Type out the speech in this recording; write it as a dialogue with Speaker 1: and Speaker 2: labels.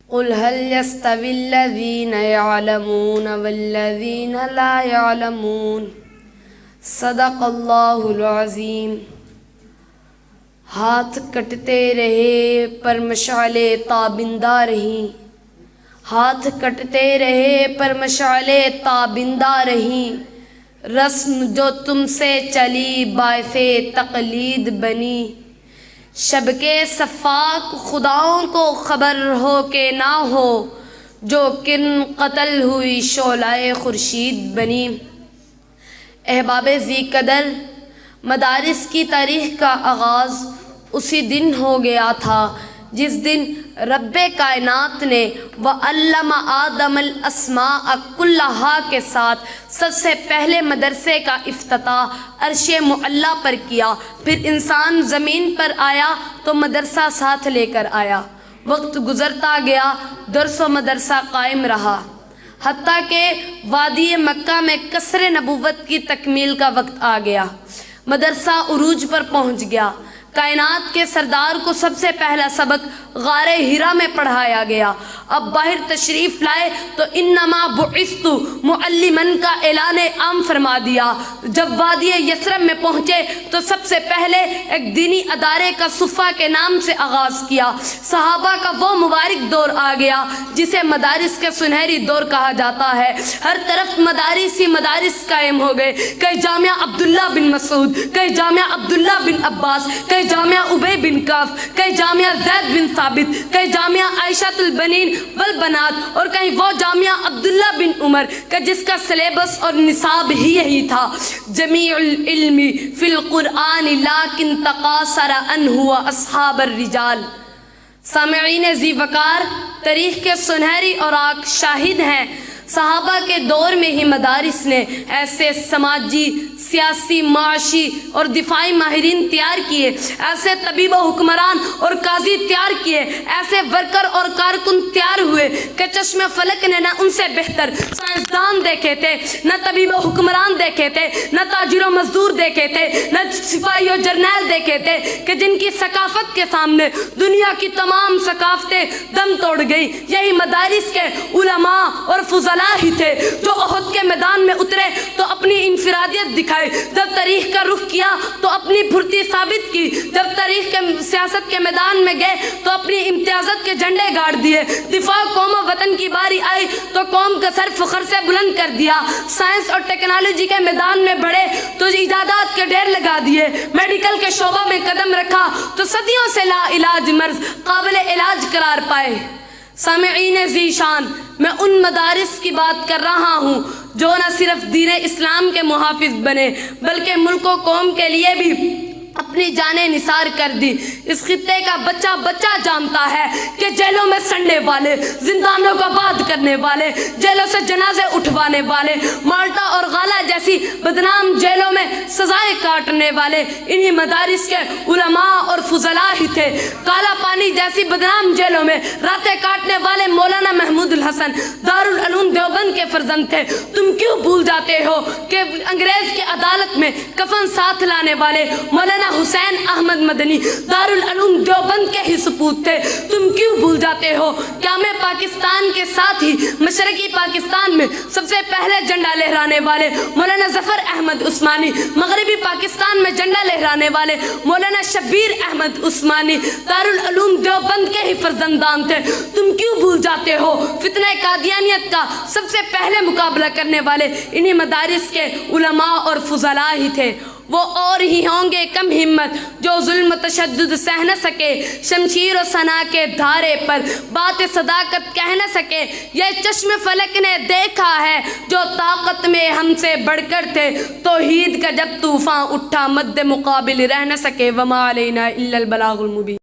Speaker 1: قل هل يستوي الذين يعلمون والذين لا يعلمون صدق اللہ العظیم۔ ہاتھ کٹتے رہے پر مشعلیں تابندہ رہیں، ہاتھ کٹتے رہے پر مشعلیں تابندہ رہیں، رسم جو تم سے چلی باعث تقلید بنی، شب کے صفاق خداؤں کو خبر ہو کہ نہ ہو، جو کرن قتل ہوئی شعلہ خورشید بنی۔ احباب ذی قدر، مدارس کی تاریخ کا آغاز اسی دن ہو گیا تھا جس دن رب کائنات نے وَعَلَّمَ آدَمَ الْأَسْمَاءَ كُلَّهَا کے ساتھ سب سے پہلے مدرسے کا افتتاح عرش معلیٰ پر کیا۔ پھر انسان زمین پر آیا تو مدرسہ ساتھ لے کر آیا۔ وقت گزرتا گیا، درس و مدرسہ قائم رہا، حتیٰ کہ وادی مکہ میں قصر نبوت کی تکمیل کا وقت آ گیا۔ مدرسہ عروج پر پہنچ گیا۔ کائنات کے سردار کو سب سے پہلا سبق غار ہرا میں پڑھایا گیا۔ اب باہر تشریف لائے تو انما بعثت معلماً کا اعلان عام فرما دیا۔ جب وادی یثرب میں پہنچے تو سب سے پہلے ایک دینی ادارے کا صفہ کے نام سے آغاز کیا۔ صحابہ کا وہ مبارک دور آ گیا جسے مدارس کے سنہری دور کہا جاتا ہے۔ ہر طرف مدارس ہی مدارس قائم ہو گئے، کئی جامعہ عبداللہ بن مسعود، کئی جامعہ عبداللہ بن عباس، کئی جامعہ ابی بن کعب، کئی جامعہ زید بن ثابت، کئی جامعہ عائشہ البنین والبنات، اور کہیں وہ جامعہ عبداللہ بن عمر کہ جس کا سلیبس اور نصاب ہی یہی تھا۔ جمیع العلم فی القرآن لیکن تقاصر عنہ اصحاب الرجال۔ سامعین ذی وقار، تاریخ کے سنہری اوراق شاہد ہیں صحابہ کے دور میں ہی مدارس نے ایسے سماجی، سیاسی، معاشی اور دفاعی ماہرین تیار کیے، ایسے طبیب و حکمران اور قاضی تیار کیے، ایسے ورکر اور کارکن تیار ہوئے کہ چشم فلک نے نہ ان سے بہتر سائنسدان دیکھے تھے، نہ طبیب و حکمران دیکھے تھے، نہ تاجر و مزدور دیکھے تھے، نہ سپاہی و جرنیل دیکھے تھے کہ جن کی ثقافت کے سامنے دنیا کی تمام ثقافتیں دم توڑ گئی۔ یہی مدارس کے علماء اور فضلاء ہی تھے جو احد کے میدان میں اترے تو اپنی انفرادیت دکھائی، جب تاریخ کا رخ کیا تو اپنی پھرتی ثابت کی، جب تاریخ کے سیاست کے میدان میں گئے تو اپنی امتیازت کے جھنڈے گاڑ دیے، دفاع قوم و وطن کی باری آئی تو قوم کا سر فخر سے بلند کر دیا، سائنس اور ٹیکنالوجی کے میدان میں بڑھے تو ایجادات کے ڈھیر لگا دیے، میڈیکل کے شعبہ میں قدم رکھا تو صدیوں سے لا علاج مرض قابل علاج قرار پائے۔ سامعین ذی شان، میں ان مدارس کی بات کر رہا ہوں جو نہ صرف دین اسلام کے محافظ بنے بلکہ ملک و قوم کے لیے بھی اپنی جانیں نثار کر دی۔ اس خطے کا بچہ بچہ جانتا ہے کہ جیلوں میں سڑنے والے، زندانوں کو آباد کرنے والے، جیلوں سے جنازے اٹھوانے والے، مالٹا اور غالہ جیسی بدنام جیلوں میں سزائیں کاٹنے والے انہی مدارس کے علماء اور فضلاء ہی تھے۔ کالا پانی جیسی بدنام جیلوں میں راتیں کاٹنے والے مولانا محمود الحسن دارالعلوم دیوبند کے فرزند تھے۔ تم کیوں بھول جاتے ہو کہ انگریز کی عدالت میں کفن ساتھ لانے والے مولانا حسین احمد مدنی دارالعلوم دیوبند کے ہی سپوت تھے؟ تم کیوں بھول جاتے ہو کہ ہمیں پاکستان کے ساتھ ہی مشرقی پاکستان میں سب سے پہلے جھنڈا لہرانے والے مولانا ظفر احمد عثمانی، مغربی پاکستان میں جھنڈا لہرانے والے مولانا شبیر احمد عثمانی دارالعلوم دیوبند کے ہی فرزندان تھے؟ تم کیوں بھول جاتے ہو فتنہ قادیانیت کا سب سے پہلے مقابلہ کرنے والے انہی مدارس کے علماء اور فضلاء ہی تھے؟ وہ اور ہی ہوں گے کم ہمت جو ظلم و تشدد سہ نہ سکے، شمشیر و ثنا کے دھارے پر بات صداقت کہہ نہ سکے۔ یہ چشم فلک نے دیکھا ہے جو طاقت میں ہم سے بڑھ کر تھے، توحید کا جب طوفان اٹھا مد مقابل رہ نہ سکے۔ وما علینا الا البلاغ المبین۔